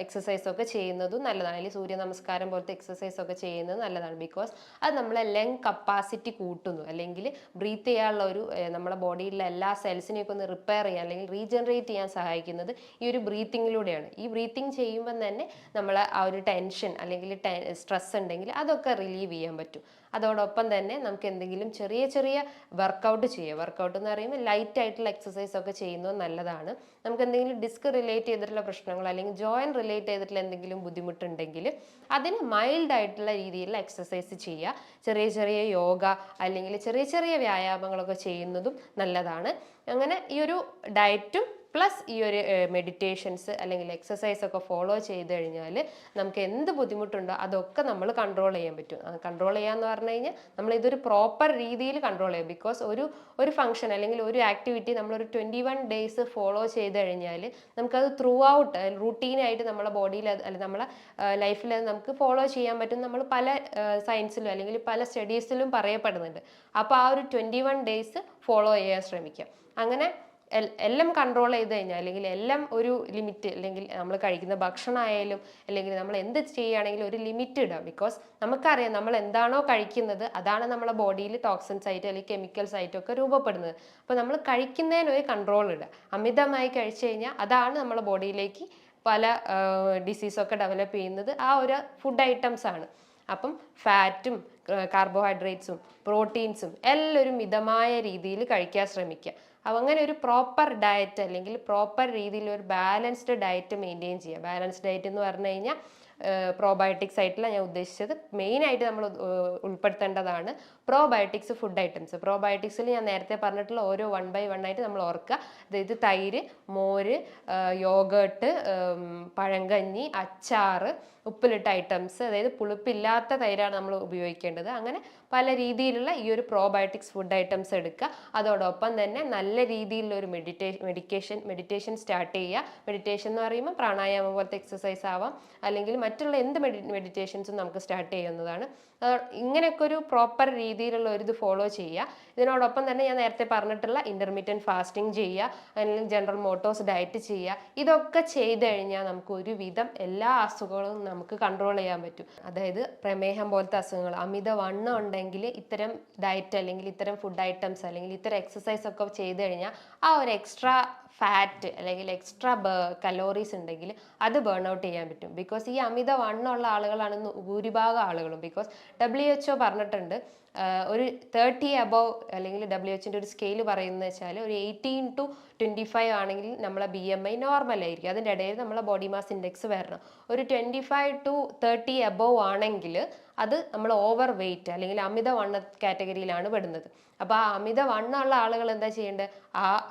എക്സസൈസ് ഒക്കെ ചെയ്യുന്നതും നല്ലതാണ്. അല്ലെങ്കിൽ സൂര്യ നമസ്കാരം പോലത്തെ എക്സസൈസ് ഒക്കെ ചെയ്യുന്നത് നല്ലതാണ്. ബിക്കോസ് അത് നമ്മളെ ലങ് കപ്പാസിറ്റി കൂട്ടുന്നു, അല്ലെങ്കിൽ ബ്രീത്ത് ചെയ്യാനുള്ള ഒരു നമ്മുടെ ബോഡിയിലെ എല്ലാ സെൽസിനെയൊക്കെ ഒന്ന് റിപ്പയർ ചെയ്യാൻ അല്ലെങ്കിൽ റീജനറേറ്റ് ചെയ്യാൻ സഹായിക്കുന്നത് ഈ ഒരു ബ്രീത്തിങ്ങിലൂടെയാണ്. ഈ ബ്രീത്തിങ് ചെയ്യുമ്പോൾ തന്നെ നമ്മളെ ആ ഒരു ടെൻഷൻ അല്ലെങ്കിൽ സ്ട്രെസ് ഉണ്ടെങ്കിൽ അതൊക്കെ റിലീവ് ചെയ്യാൻ പറ്റും. അതോടൊപ്പം തന്നെ നമുക്ക് എന്തെങ്കിലും ചെറിയ ചെറിയ വർക്കൗട്ട് ചെയ്യുക. വർക്കൗട്ട് എന്ന് പറയുമ്പോൾ ലൈറ്റ് ആയിട്ടുള്ള എക്സസൈസ് ഒക്കെ ചെയ്യുന്നത് നല്ലതാണ്. നമുക്ക് എന്തെങ്കിലും ഡിസ്ക് റിലേറ്റ് ചെയ്തിട്ടുള്ള പ്രശ്നങ്ങൾ അല്ലെങ്കിൽ ജോയിൻ റിലേറ്റ് ചെയ്തിട്ടുള്ള എന്തെങ്കിലും ബുദ്ധിമുട്ടുണ്ടെങ്കിൽ അതിന് മൈൽഡ് ആയിട്ടുള്ള രീതിയിലുള്ള എക്സസൈസ് ചെയ്യുക. ചെറിയ ചെറിയ യോഗ അല്ലെങ്കിൽ ചെറിയ ചെറിയ വ്യായാമങ്ങളൊക്കെ ചെയ്യുന്നതും നല്ലതാണ്. അങ്ങനെ ഈ ഒരു ഡയറ്റും പ്ലസ് ഈ ഒരു മെഡിറ്റേഷൻസ് അല്ലെങ്കിൽ എക്സസൈസ് ഒക്കെ ഫോളോ ചെയ്ത് കഴിഞ്ഞാൽ നമുക്ക് എന്ത് ബുദ്ധിമുട്ടുണ്ടോ അതൊക്കെ നമ്മൾ കൺട്രോൾ ചെയ്യാൻ പറ്റും. കൺട്രോൾ ചെയ്യാന്ന് പറഞ്ഞു കഴിഞ്ഞാൽ നമ്മൾ ഇതൊരു പ്രോപ്പർ രീതിയിൽ കൺട്രോൾ ചെയ്യും. ബിക്കോസ് ഒരു ഫംഗ്ഷൻ അല്ലെങ്കിൽ ഒരു ആക്ടിവിറ്റി നമ്മളൊരു 21 ഡേയ്സ് ഫോളോ ചെയ്ത് കഴിഞ്ഞാൽ നമുക്കത് ത്രൂ ഔട്ട് റൂട്ടീനായിട്ട് നമ്മളെ ബോഡിയിൽ അല്ലെങ്കിൽ നമ്മളെ ലൈഫിൽ അത് നമുക്ക് ഫോളോ ചെയ്യാൻ പറ്റും. നമ്മൾ പല സയൻസിലും അല്ലെങ്കിൽ പല സ്റ്റഡീസിലും പറയപ്പെടുന്നുണ്ട്. അപ്പോൾ ആ ഒരു 21 ഡേയ്സ് ഫോളോ ചെയ്യാൻ ശ്രമിക്കാം. അങ്ങനെ എല്ലാം കൺട്രോൾ ചെയ്ത് കഴിഞ്ഞാൽ അല്ലെങ്കിൽ എല്ലാം ഒരു ലിമിറ്റ്, അല്ലെങ്കിൽ നമ്മൾ കഴിക്കുന്ന ഭക്ഷണമായാലും അല്ലെങ്കിൽ നമ്മൾ എന്ത് ചെയ്യുകയാണെങ്കിലും ഒരു ലിമിറ്റ് ഇടാം. ബിക്കോസ് നമുക്കറിയാം നമ്മൾ എന്താണോ കഴിക്കുന്നത് അതാണ് നമ്മളെ ബോഡിയിൽ ടോക്സിൻസ് ആയിട്ട് അല്ലെങ്കിൽ കെമിക്കൽസ് ആയിട്ടൊക്കെ രൂപപ്പെടുന്നത്. അപ്പോൾ നമ്മൾ കഴിക്കുന്നതിന് ഒരു കൺട്രോൾ ഇടുക. അമിതമായി കഴിച്ചു കഴിഞ്ഞാൽ അതാണ് നമ്മളെ ബോഡിയിലേക്ക് പല ഡിസീസൊക്കെ ഡെവലപ്പ് ചെയ്യുന്നത് ആ ഒരു ഫുഡ് ഐറ്റംസ് ആണ്. അപ്പം ഫാറ്റും കാർബോഹൈഡ്രേറ്റ്സും പ്രോട്ടീൻസും എല്ലാം ഒരു മിതമായ രീതിയിൽ കഴിക്കാൻ ശ്രമിക്കുക. അപ്പോൾ അങ്ങനെ ഒരു പ്രോപ്പർ ഡയറ്റ് അല്ലെങ്കിൽ പ്രോപ്പർ രീതിയിൽ ഒരു ബാലൻസ്ഡ് ഡയറ്റ് മെയിൻറ്റെയിൻ ചെയ്യുക. ബാലൻസ്ഡ് ഡയറ്റ് എന്ന് പറഞ്ഞു കഴിഞ്ഞാൽ പ്രോബയോട്ടിക്സ് ആയിട്ടില്ല ഞാൻ ഉദ്ദേശിച്ചത്. മെയിനായിട്ട് നമ്മൾ ഉൾപ്പെടുത്തേണ്ടതാണ് പ്രോബയോട്ടിക്സ് ഫുഡ് ഐറ്റംസ്. പ്രോബയോട്ടിക്സിൽ ഞാൻ നേരത്തെ പറഞ്ഞിട്ടുള്ള ഓരോ 1 by 1 ആയിട്ട് നമ്മൾ ഓർക്കുക. അതായത് തൈര്, മോര്, യോഗേർട്ട്, പഴങ്കഞ്ഞി, അച്ചാറ്, ഉപ്പിലിട്ട ഐറ്റംസ്, അതായത് പുളിപ്പില്ലാത്ത തൈരാണ് നമ്മൾ ഉപയോഗിക്കേണ്ടത്. അങ്ങനെ പല രീതിയിലുള്ള ഈ ഒരു പ്രോബയോട്ടിക്സ് ഫുഡ് ഐറ്റംസ് എടുക്കുക. അതോടൊപ്പം തന്നെ നല്ല രീതിയിലുള്ള ഒരു മെഡിറ്റേഷൻ സ്റ്റാർട്ട് ചെയ്യുക. മെഡിറ്റേഷൻ എന്ന് പറയുമ്പോൾ പ്രാണായാമം പോലത്തെ എക്സസൈസ് ആവാം, അല്ലെങ്കിൽ മറ്റുള്ള എന്ത് മെഡിറ്റേഷൻസും നമുക്ക് സ്റ്റാർട്ട് ചെയ്യുന്നതാണ്. ഇങ്ങനെയൊക്കെ ഒരു പ്രോപ്പർ രീതിയിലുള്ള ഒരു ഇത് ഫോളോ ചെയ്യുക. ഇതിനോടൊപ്പം തന്നെ ഞാൻ നേരത്തെ പറഞ്ഞിട്ടുള്ള ഇന്റർമീഡിയറ്റ് ഫാസ്റ്റിംഗ് ചെയ്യുക, അല്ലെങ്കിൽ ജനറൽ മോട്ടോസ് ഡയറ്റ് ചെയ്യുക. ഇതൊക്കെ ചെയ്ത് കഴിഞ്ഞാൽ നമുക്ക് ഒരുവിധം എല്ലാ അസുഖങ്ങളും നമുക്ക് കൺട്രോൾ ചെയ്യാൻ പറ്റും. അതായത് പ്രമേഹം പോലത്തെ അസുഖങ്ങൾ, അമിതവണ്ണം ഉണ്ടെങ്കിൽ ഇത്തരം ഡയറ്റ് അല്ലെങ്കിൽ ഇത്തരം ഫുഡ് ഐറ്റംസ് അല്ലെങ്കിൽ ഇത്തരം എക്സസൈസ് ഒക്കെ ചെയ്ത് കഴിഞ്ഞാൽ ആ ഒരു എക്സ്ട്രാ ഫാറ്റ് അല്ലെങ്കിൽ എക്സ്ട്രാ കലോറീസ് ഉണ്ടെങ്കിൽ അത് ബേൺ ഔട്ട് ചെയ്യാൻ പറ്റും. ബിക്കോസ് ഈ അമിതവണ്ണമുള്ള ആളുകളാണ് ഭൂരിഭാഗം ആളുകളും. ബിക്കോസ് WHO പറഞ്ഞിട്ടുണ്ട് ഒരു 30 above അല്ലെങ്കിൽ WHO ഒരു സ്കെയിൽ പറയുന്നത് വെച്ചാൽ ഒരു 18 to 25 ആണെങ്കിൽ നമ്മളെ BMI നോർമൽ ആയിരിക്കും. അതിൻ്റെ ഇടയിൽ നമ്മളെ ബോഡി മാസ് ഇൻഡെക്സ് വരണം. ഒരു 25 to 30 above ആണെങ്കിൽ അത് നമ്മൾ ഓവർ വെയിറ്റ് അല്ലെങ്കിൽ അമിതവണ്ണ കാറ്റഗറിയിലാണ് പെടുന്നത്. അപ്പോൾ ആ അമിതവണ്ണമുള്ള ആളുകൾ എന്താ ചെയ്യേണ്ടത്?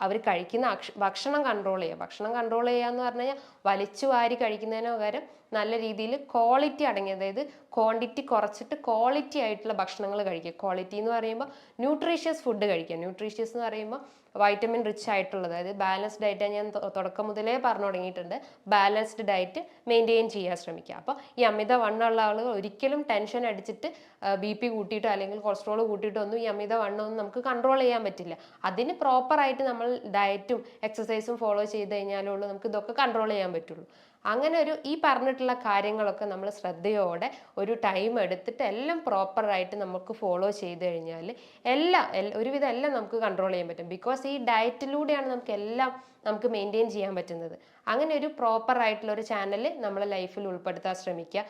അവർ കഴിക്കുന്ന ഭക്ഷണം കൺട്രോൾ ചെയ്യുക. ഭക്ഷണം കൺട്രോൾ ചെയ്യുക എന്ന് പറഞ്ഞു കഴിഞ്ഞാൽ വലിച്ചു വാരി കഴിക്കുന്നതിന് പകരം നല്ല രീതിയിൽ ക്വാളിറ്റി അടങ്ങിയ, അതായത് ക്വാണ്ടിറ്റി കുറച്ചിട്ട് ക്വാളിറ്റി ആയിട്ടുള്ള ഭക്ഷണങ്ങൾ കഴിക്കുക. ക്വാളിറ്റി എന്ന് പറയുമ്പോൾ ന്യൂട്രീഷ്യസ് ഫുഡ് കഴിക്കുക. ന്യൂട്രീഷ്യസ് എന്ന് പറയുമ്പോൾ വൈറ്റമിൻ റിച്ച് ആയിട്ടുള്ളത്, അതായത് ബാലൻസ്ഡ് ഡയറ്റ് ഞാൻ തുടക്കം മുതലേ പറഞ്ഞു തുടങ്ങിയിട്ടുണ്ട്. ബാലൻസ്ഡ് ഡയറ്റ് മെയിൻറ്റെയിൻ ചെയ്യാൻ ശ്രമിക്കുക. അപ്പോൾ ഈ അമിതവണ്ണമുള്ള ആളുകൾ ഒരിക്കലും ടെൻഷൻ അടിച്ചിട്ട് BP കൂട്ടിയിട്ടോ അല്ലെങ്കിൽ കൊളസ്ട്രോൾ കൂട്ടിയിട്ടോ ഒന്നും ഈ അമിതവണ്ണമൊന്നും നമുക്ക് കൺട്രോൾ ചെയ്യാൻ പറ്റില്ല. അതിന് പ്രോപ്പറായിട്ട് നമ്മൾ ഡയറ്റും എക്സസൈസും ഫോളോ ചെയ്ത് കഴിഞ്ഞാലുള്ളൂ നമുക്ക് ഇതൊക്കെ കൺട്രോൾ ചെയ്യാൻ പറ്റുള്ളൂ. അങ്ങനെ ഈ പറഞ്ഞിട്ടുള്ള കാര്യങ്ങളൊക്കെ നമ്മൾ ശ്രദ്ധയോടെ ഒരു ടൈം എടുത്തിട്ട് എല്ലാം പ്രോപ്പറായിട്ട് നമുക്ക് ഫോളോ ചെയ്ത് കഴിഞ്ഞാൽ ഒരുവിധം എല്ലാം നമുക്ക് കൺട്രോൾ ചെയ്യാൻ പറ്റും. ബിക്കോസ് ഈ ഡയറ്റിലൂടെയാണ് നമുക്ക് മെയിൻറ്റെയിൻ ചെയ്യാൻ പറ്റുന്നത്. അങ്ങനെ ഒരു പ്രോപ്പർ ആയിട്ടുള്ള ഒരു ചാനൽ നമ്മളെ ലൈഫിൽ ഉൾപ്പെടുത്താൻ ശ്രമിക്കുക.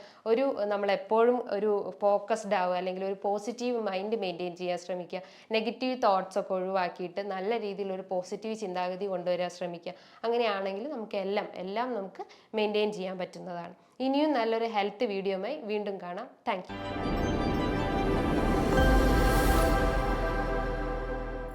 നമ്മളെപ്പോഴും ഒരു ഫോക്കസ്ഡ് ആവുക അല്ലെങ്കിൽ ഒരു പോസിറ്റീവ് മൈൻഡ് മെയിൻറ്റെയിൻ ചെയ്യാൻ ശ്രമിക്കുക. നെഗറ്റീവ് തോട്ട്സ് ഒക്കെ ഒഴിവാക്കിയിട്ട് നല്ല രീതിയിൽ ഒരു പോസിറ്റീവ് ചിന്താഗതി കൊണ്ടുവരാൻ ശ്രമിക്കുക. അങ്ങനെയാണെങ്കിൽ നമുക്ക് എല്ലാം നമുക്ക് മെയിൻറ്റെയിൻ ചെയ്യാൻ പറ്റുന്നതാണ്. ഇനിയും നല്ലൊരു ഹെൽത്ത് വീഡിയോയുമായി വീണ്ടും കാണാം. Thank you.